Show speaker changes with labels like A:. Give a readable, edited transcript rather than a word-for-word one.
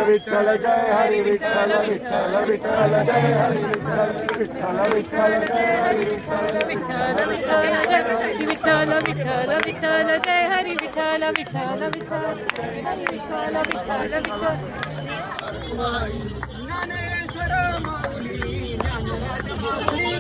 A: Vitthal Jai Hari Vitthal Vitthal Vitthal Jai Hari Vitthal Vitthal Vitthal Jai Hari Vitthal Vitthal Vitthal Vitthal Vitthal Jai Hari Vitthal Vitthal Vitthal Hari Vitthal Vitthal Vitthal Dnyaneshwar Mauli Dnyanraj Mauli